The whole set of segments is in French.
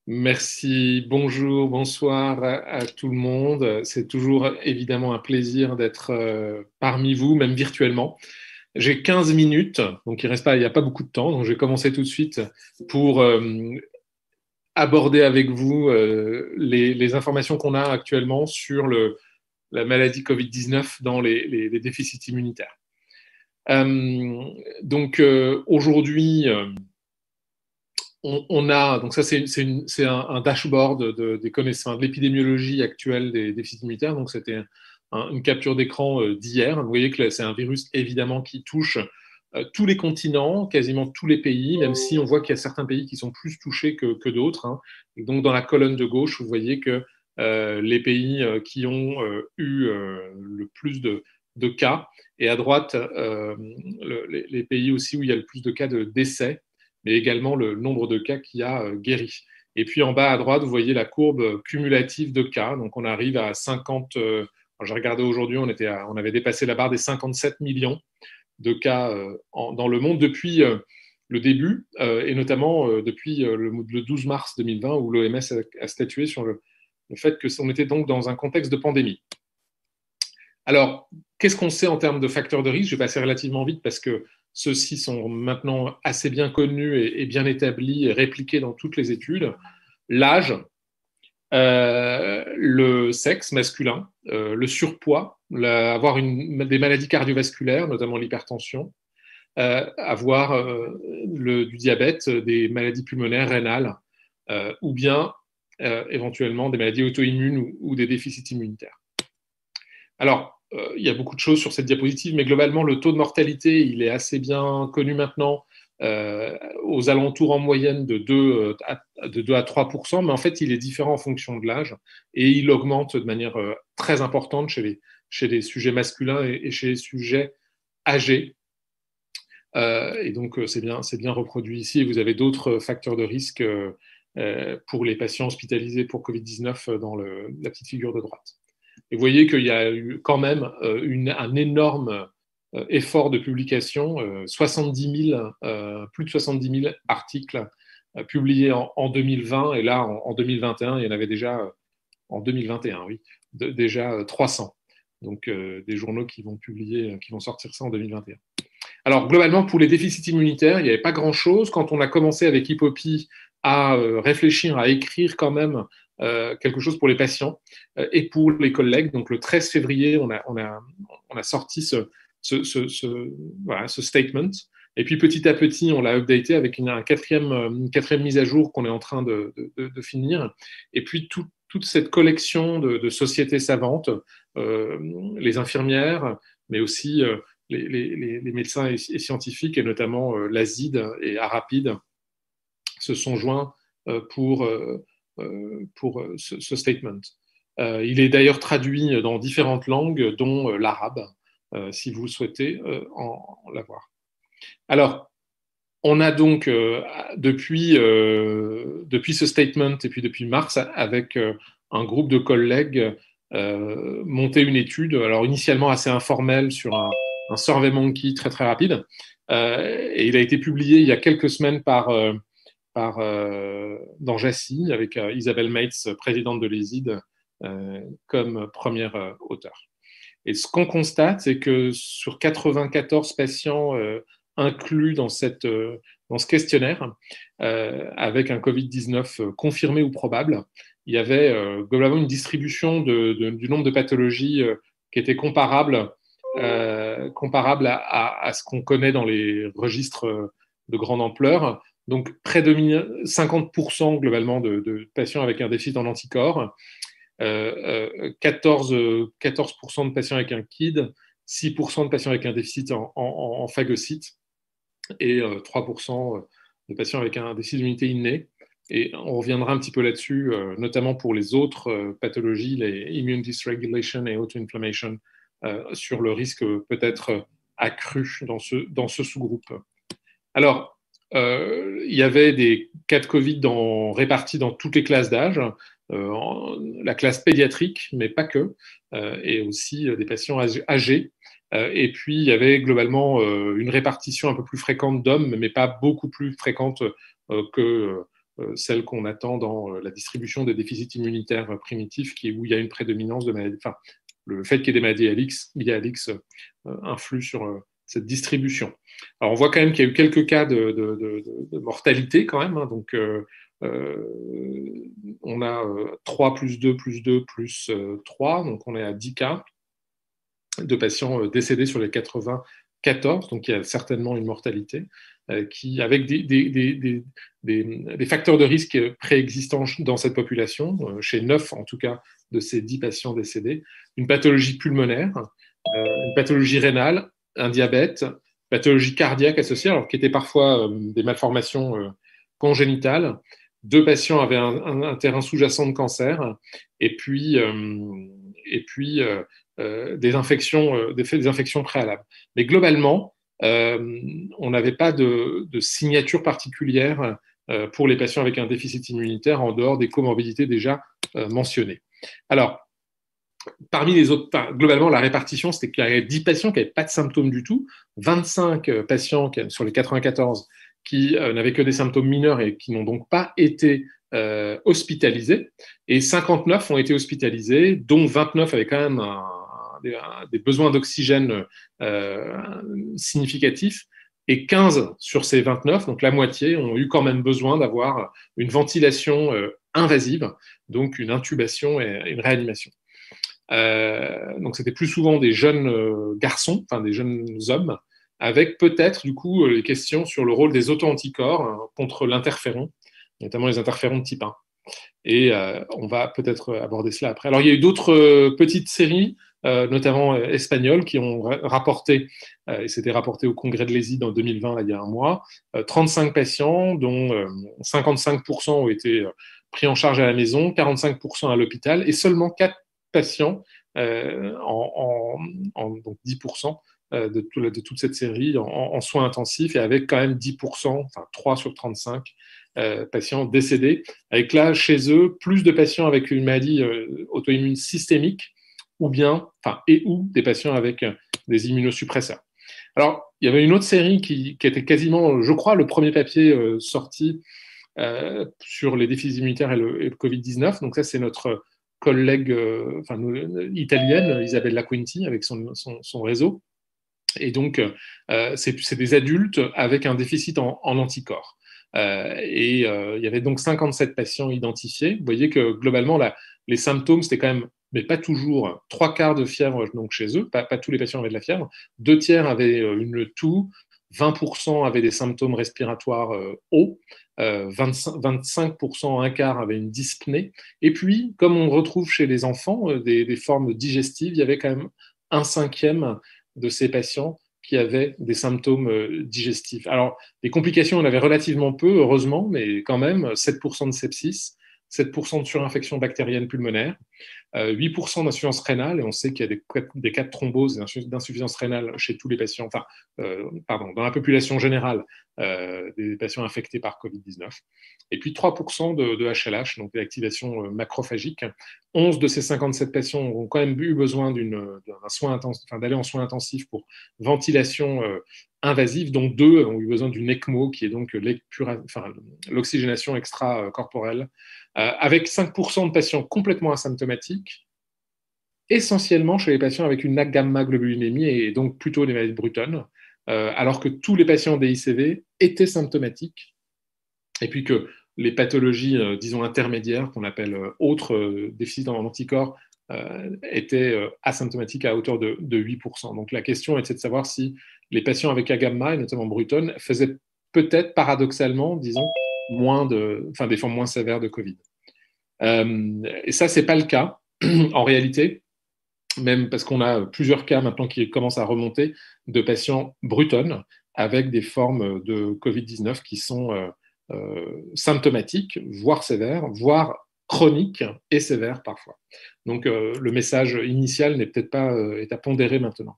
Merci, bonjour, bonsoir à tout le monde. C'est toujours évidemment un plaisir d'être parmi vous, même virtuellement. J'ai 15 minutes, donc il n'y a pas beaucoup de temps, donc je vais commencer tout de suite pour aborder avec vous les informations qu'on a actuellement sur la maladie Covid-19 dans les déficits immunitaires. Aujourd'hui, on a, donc ça c'est un dashboard des connaissances, de l'épidémiologie actuelle des déficits immunitaires. Donc c'était une capture d'écran d'hier. Vous voyez que c'est un virus évidemment qui touche tous les continents, quasiment tous les pays, même si on voit qu'il y a certains pays qui sont plus touchés que d'autres, hein. Et donc dans la colonne de gauche, vous voyez que les pays qui ont eu le plus de cas, et à droite, les pays aussi où il y a le plus de cas de décès, mais également le nombre de cas qui a guéri. Et puis en bas à droite, vous voyez la courbe cumulative de cas. Donc on arrive à 50. J'ai regardé aujourd'hui, on avait dépassé la barre des 57 millions de cas dans le monde depuis le début, et notamment depuis le 12 mars 2020, où l'OMS a statué sur le fait qu'on était donc dans un contexte de pandémie. Alors, qu'est-ce qu'on sait en termes de facteurs de risque? Je vais passer relativement vite parce que ceux-ci sont maintenant assez bien connus et bien établis et répliqués dans toutes les études. L'âge, le sexe masculin, le surpoids, avoir des maladies cardiovasculaires, notamment l'hypertension, avoir du diabète, des maladies pulmonaires, rénales, ou bien éventuellement des maladies auto-immunes ou des déficits immunitaires. Alors, il y a beaucoup de choses sur cette diapositive, mais globalement, le taux de mortalité, il est assez bien connu maintenant, aux alentours en moyenne de 2 à 3%, mais en fait, il est différent en fonction de l'âge, et il augmente de manière très importante chez les sujets masculins et chez les sujets âgés. Et donc, c'est bien reproduit ici. Et vous avez d'autres facteurs de risque pour les patients hospitalisés pour Covid-19 dans la petite figure de droite. Et vous voyez qu'il y a eu quand même un énorme effort de publication, 70 000, plus de 70 000 articles publiés en 2020, et là, en 2021, il y en avait déjà, en 2021, oui, déjà 300. Donc, des journaux qui vont sortir ça en 2021. Alors, globalement, pour les déficits immunitaires, il n'y avait pas grand-chose. Quand on a commencé avec Hippopie à réfléchir, à écrire quand même quelque chose pour les patients et pour les collègues, donc le 13 février, on a sorti ce statement. Et puis petit à petit, on l'a updaté avec une quatrième mise à jour qu'on est en train de finir. Et puis toute cette collection de sociétés savantes, les infirmières, mais aussi les médecins et scientifiques, et notamment l'ASID et Arapid, se sont joints pour ce statement. Il est d'ailleurs traduit dans différentes langues, dont l'arabe, si vous souhaitez en l'avoir. Alors, on a donc, depuis ce statement et puis depuis mars, avec un groupe de collègues, monté une étude, alors initialement assez informelle, sur un SurveyMonkey très très rapide. Et il a été publié il y a quelques semaines dans JACI, avec Isabelle Mates, présidente de l'ESID, comme première auteure. Et ce qu'on constate, c'est que sur 94 patients inclus dans ce questionnaire, avec un Covid-19 confirmé ou probable, il y avait globalement une distribution du nombre de pathologies qui était comparable à ce qu'on connaît dans les registres de grande ampleur. Donc, près de 50% globalement de patients avec un déficit en anticorps, 14% de patients avec un KID, 6% de patients avec un déficit en phagocytes, et 3% de patients avec un déficit d'immunité innée. Et on reviendra un petit peu là-dessus, notamment pour les autres pathologies, les immune dysregulation et auto-inflammation, sur le risque peut-être accru dans ce sous-groupe. Alors, il y avait des cas de Covid répartis dans toutes les classes d'âge, la classe pédiatrique, mais pas que, et aussi des patients âgés. Et puis, il y avait globalement une répartition un peu plus fréquente d'hommes, mais pas beaucoup plus fréquente que celle qu'on attend dans la distribution des déficits immunitaires primitifs, où il y a une prédominance de maladies. Enfin, le fait qu'il y ait des maladies liées à l'X influe sur cette distribution. Alors, on voit quand même qu'il y a eu quelques cas de mortalité quand même. Hein, donc, on a 3 plus 2 plus 2 plus 3, donc on est à 10 cas de patients décédés sur les 94, donc il y a certainement une mortalité, avec des facteurs de risque préexistants dans cette population, chez 9 en tout cas de ces 10 patients décédés, une pathologie pulmonaire, une pathologie rénale, un diabète, pathologie cardiaque associée, alors qui étaient parfois des malformations congénitales. 2 patients avaient un terrain sous-jacent de cancer, et puis des infections préalables. Mais globalement, on n'avait pas de signature particulière pour les patients avec un déficit immunitaire en dehors des comorbidités déjà mentionnées. Alors, parmi les autres, globalement, la répartition, c'était qu'il y avait 10 patients qui n'avaient pas de symptômes du tout, 25 patients sur les 94 qui n'avaient que des symptômes mineurs et qui n'ont donc pas été hospitalisés, et 59 ont été hospitalisés, dont 29 avaient quand même des besoins d'oxygène significatifs, et 15 sur ces 29, donc la moitié, ont eu quand même besoin d'avoir une ventilation invasive, donc une intubation et une réanimation. Donc c'était plus souvent des jeunes garçons, enfin des jeunes hommes, avec peut-être du coup les questions sur le rôle des auto-anticorps contre l'interféron, notamment les interférons de type 1. Et on va peut-être aborder cela après. Alors il y a eu d'autres petites séries, notamment espagnoles, qui ont rapporté, et c'était rapporté au congrès de l'ESID en 2020, là, il y a un mois, 35 patients, dont 55% ont été pris en charge à la maison, 45% à l'hôpital, et seulement 4 patients, donc 10% de toute cette série en soins intensifs, et avec quand même 10%, enfin 3 sur 35 patients décédés, avec là, chez eux, plus de patients avec une maladie auto-immune systémique, ou des patients avec des immunosuppresseurs. Alors, il y avait une autre série qui était quasiment, je crois, le premier papier sorti sur les déficits immunitaires et le Covid-19. Donc ça, c'est notre collègue italienne, Isabelle Laquinti, avec son réseau. Et donc, c'est des adultes avec un déficit en anticorps. Il y avait donc 57 patients identifiés. Vous voyez que globalement, les symptômes, c'était quand même, mais pas toujours, 3/4 de fièvre donc chez eux, pas tous les patients avaient de la fièvre, 2/3 avaient une toux, 20% avaient des symptômes respiratoires hauts, 25%, un quart avaient une dyspnée. Et puis, comme on retrouve chez les enfants des formes digestives, il y avait quand même 1/5 de ces patients qui avaient des symptômes digestifs. Alors, les complications, on avait relativement peu, heureusement, mais quand même, 7% de sepsis, 7% de surinfection bactérienne pulmonaire, 8% d'insuffisance rénale, et on sait qu'il y a des cas de thrombose et d'insuffisance rénale chez tous les patients, dans la population générale, des patients infectés par Covid-19. Et puis 3% de HLH, donc l'activation macrophagique. 11 de ces 57 patients ont quand même eu besoin d'aller en soins intensifs pour ventilation invasive, dont 2 ont eu besoin d'une ECMO, qui est donc l'oxygénation extracorporelle, avec 5% de patients complètement asymptomatiques, essentiellement chez les patients avec une gamma-globulinémie, et donc plutôt les maladies de Bruton, alors que tous les patients DICV étaient symptomatiques, et puis que les pathologies, disons, intermédiaires, qu'on appelle autres déficits en anticorps, étaient asymptomatiques à hauteur de 8%. Donc la question était de savoir si les patients avec A-gamma, et notamment Bruton, faisaient peut-être paradoxalement, disons, des formes moins sévères de Covid. Et ça, c'est pas le cas, en réalité, même parce qu'on a plusieurs cas maintenant qui commencent à remonter de patients Bruton avec des formes de Covid-19 qui sont symptomatiques, voire sévères, voire chroniques et sévères parfois. Donc le message initial n'est peut-être pas est à pondérer maintenant.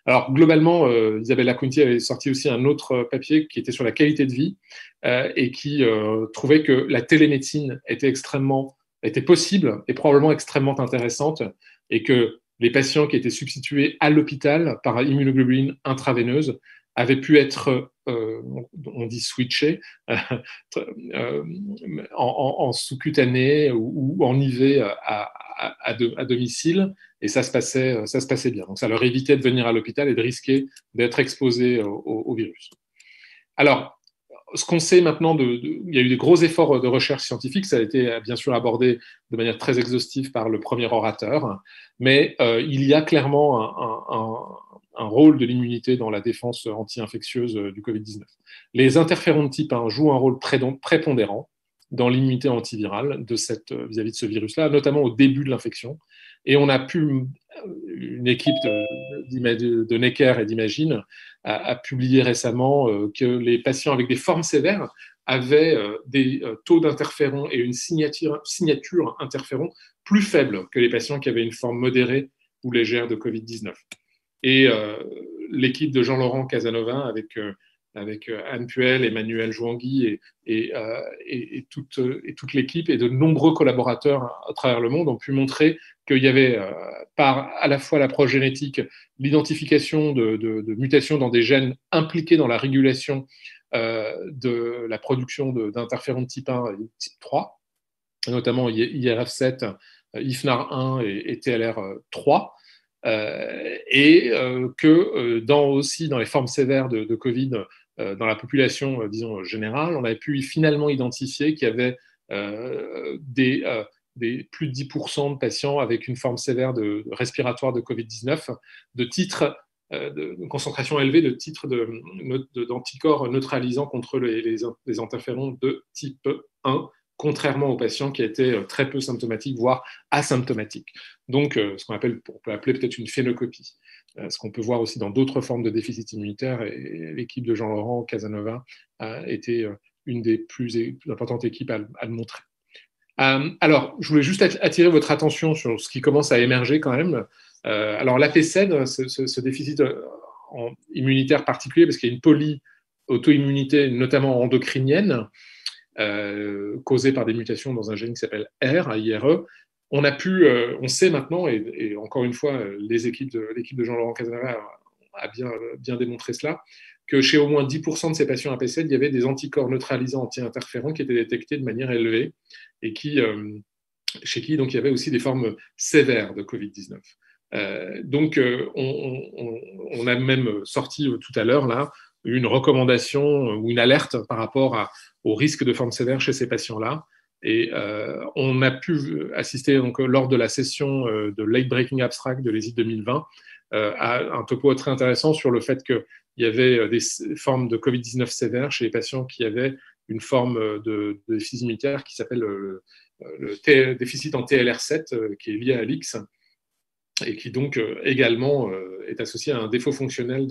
Alors globalement, Isabelle Laquinti avait sorti aussi un autre papier qui était sur la qualité de vie et qui trouvait que la télémédecine était possible et probablement extrêmement intéressante, et que les patients qui étaient substitués à l'hôpital par immunoglobuline intraveineuse avaient pu être on dit switcher, en sous-cutané ou en IV à domicile, et ça se passait bien. Donc ça leur évitait de venir à l'hôpital et de risquer d'être exposés au virus. Alors, ce qu'on sait maintenant, il y a eu des gros efforts de recherche scientifique, ça a été bien sûr abordé de manière très exhaustive par le premier orateur, mais il y a clairement un rôle de l'immunité dans la défense anti-infectieuse du Covid-19. Les interférons de type 1 jouent un rôle prépondérant dans l'immunité antivirale vis-à-vis de ce virus-là, notamment au début de l'infection. Et on a pu, une équipe de Necker et d'Imagine a publié récemment que les patients avec des formes sévères avaient des taux d'interférons et une signature interféron plus faibles que les patients qui avaient une forme modérée ou légère de Covid-19. Et l'équipe de Jean-Laurent Casanova avec Anne Puel, Emmanuel Jouangui et toute l'équipe et de nombreux collaborateurs à travers le monde ont pu montrer qu'il y avait par à la fois l'approche génétique, l'identification de mutations dans des gènes impliqués dans la régulation de la production d'interférons de type 1 et type 3, notamment IRF7, IFNAR1 et TLR3. Aussi dans les formes sévères de Covid, dans la population, disons, générale, on avait pu finalement identifier qu'il y avait plus de 10% de patients avec une forme sévère respiratoire de Covid-19, de concentration élevée de titres d'anticorps neutralisants contre les interférons de type 1, contrairement aux patients qui étaient très peu symptomatiques, voire asymptomatiques. Donc, ce qu'on peut appeler peut-être une phénocopie. Ce qu'on peut voir aussi dans d'autres formes de déficit immunitaire, et l'équipe de Jean-Laurent Casanova a été une des plus importantes équipes à le montrer. Alors, je voulais juste attirer votre attention sur ce qui commence à émerger quand même. Alors, l'APCED, ce déficit immunitaire particulier, parce qu'il y a une poly-auto-immunité, notamment endocrinienne, causée par des mutations dans un gène qui s'appelle AIRE. On sait maintenant, et encore une fois, l'équipe de Jean-Laurent Casanova a bien démontré cela, que chez au moins 10% de ces patients APCED, il y avait des anticorps neutralisants anti-interférents qui étaient détectés de manière élevée et chez qui donc, il y avait aussi des formes sévères de Covid-19. On a même sorti tout à l'heure là une recommandation ou une alerte par rapport au risque de formes sévères chez ces patients-là. Et on a pu assister donc, lors de la session de Late Breaking Abstract de l'ESID 2020 à un topo très intéressant sur le fait qu'il y avait des formes de Covid-19 sévères chez les patients qui avaient une forme de déficit immunitaire qui s'appelle le déficit en TLR7, qui est lié à l'X, et qui donc également est associé à un défaut fonctionnel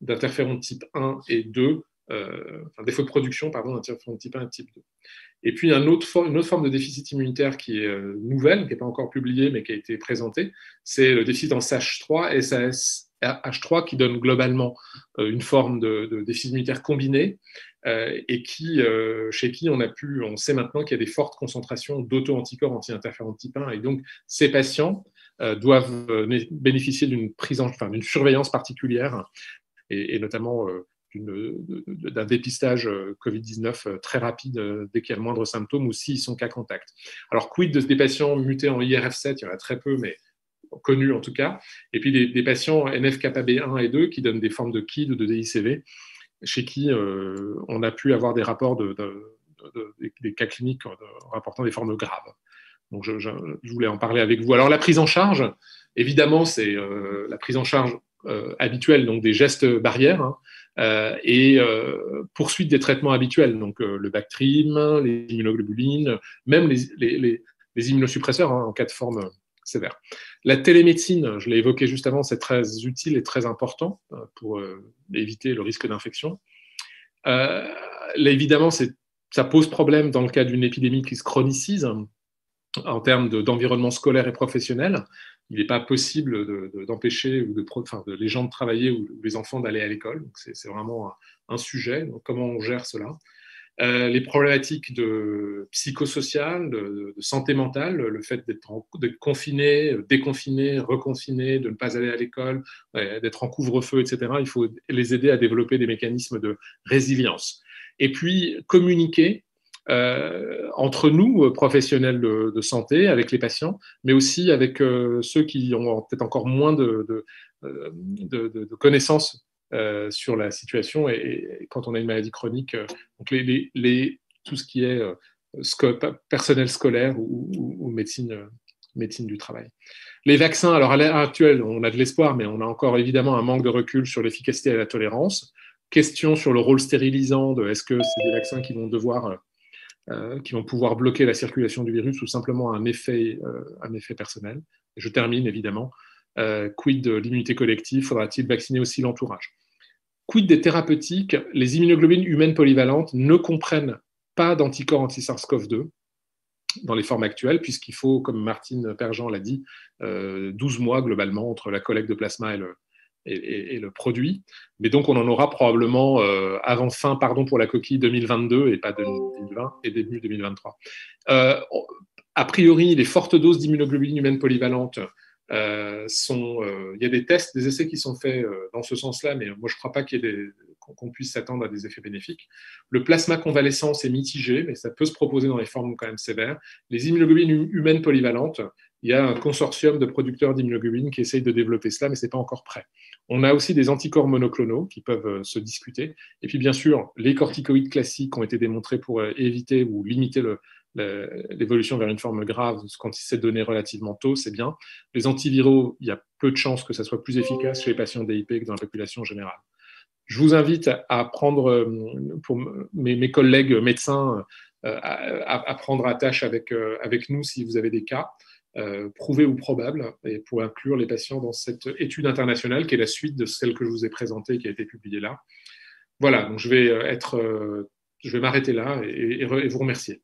d'interférons de type 1 et 2, un défaut de production, d'interférons de type 1 et type 2. Et puis une autre forme de déficit immunitaire qui est nouvelle, qui n'est pas encore publiée, mais qui a été présentée, c'est le déficit en SH3 et SASH3, qui donne globalement une forme de déficit immunitaire combiné, et chez qui on sait maintenant qu'il y a des fortes concentrations d'auto-anticorps anti-interférons de type 1. Et donc, ces patients doivent bénéficier d'une surveillance particulière, et notamment d'un dépistage Covid-19 très rapide dès qu'il y a le moindre symptôme ou s'ils sont cas contact. Alors, quid des patients mutés en IRF7, il y en a très peu, mais connus en tout cas, et puis des patients NF-κB1 et 2 qui donnent des formes de KID ou de DICV, chez qui on a pu avoir des rapports des cas cliniques rapportant des formes graves. Donc, je voulais en parler avec vous. Alors, la prise en charge, évidemment, c'est la prise en charge habituelle, donc des gestes barrières, et poursuite des traitements habituels, donc le Bactrim, les immunoglobulines, même les immunosuppresseurs en cas de forme sévère. La télémédecine, je l'ai évoqué juste avant, c'est très utile et très important pour éviter le risque d'infection. Là, évidemment, ça pose problème dans le cas d'une épidémie qui se chronicise en termes d'environnement scolaire et professionnel. Il n'est pas possible d'empêcher les gens de travailler ou les enfants d'aller à l'école. Donc c'est vraiment un sujet. Donc, comment on gère cela? Les problématiques de psychosociales, de santé mentale, le fait d'être confiné, déconfiné, reconfiné, de ne pas aller à l'école, d'être en couvre-feu, etc. Il faut les aider à développer des mécanismes de résilience. Et puis, communiquer entre nous, professionnels de santé, avec les patients, mais aussi avec ceux qui ont peut-être encore moins de connaissances sur la situation et quand on a une maladie chronique, donc tout ce qui est personnel scolaire ou médecine du travail. Les vaccins, alors à l'heure actuelle, on a de l'espoir, mais on a encore évidemment un manque de recul sur l'efficacité et la tolérance. Question sur le rôle stérilisant de est-ce que c'est des vaccins qui vont qui vont pouvoir bloquer la circulation du virus ou simplement un effet personnel. Et je termine évidemment. Quid de l'immunité collective? Faudra-t-il vacciner aussi l'entourage? Quid des thérapeutiques? Les immunoglobulines humaines polyvalentes ne comprennent pas d'anticorps anti-SARS-CoV-2 dans les formes actuelles, puisqu'il faut, comme Martine Perjean l'a dit, 12 mois globalement entre la collecte de plasma et le produit. Mais donc, on en aura probablement avant fin, pardon pour la coquille, 2022 et pas 2020 et début 2023. A priori, les fortes doses d'immunoglobulines humaines polyvalentes il y a des tests, des essais qui sont faits dans ce sens-là, mais moi je ne crois pas qu'on puisse s'attendre à des effets bénéfiques. Le plasma convalescent, c'est mitigé, mais ça peut se proposer dans les formes quand même sévères. Les immunoglobulines humaines polyvalentes, il y a un consortium de producteurs d'immunoglobulines qui essayent de développer cela, mais ce n'est pas encore prêt. On a aussi des anticorps monoclonaux qui peuvent se discuter. Et puis bien sûr, les corticoïdes classiques ont été démontrés pour éviter ou limiter l'évolution vers une forme grave quand il s'est donné relativement tôt, c'est bien. Les antiviraux, il y a peu de chances que ça soit plus efficace chez les patients DIP que dans la population générale. Je vous invite à prendre, pour mes collègues médecins, à prendre attache avec nous si vous avez des cas prouvés ou probables, et pour inclure les patients dans cette étude internationale qui est la suite de celle que je vous ai présentée, qui a été publiée là. Voilà, donc je vais m'arrêter là et vous remercier.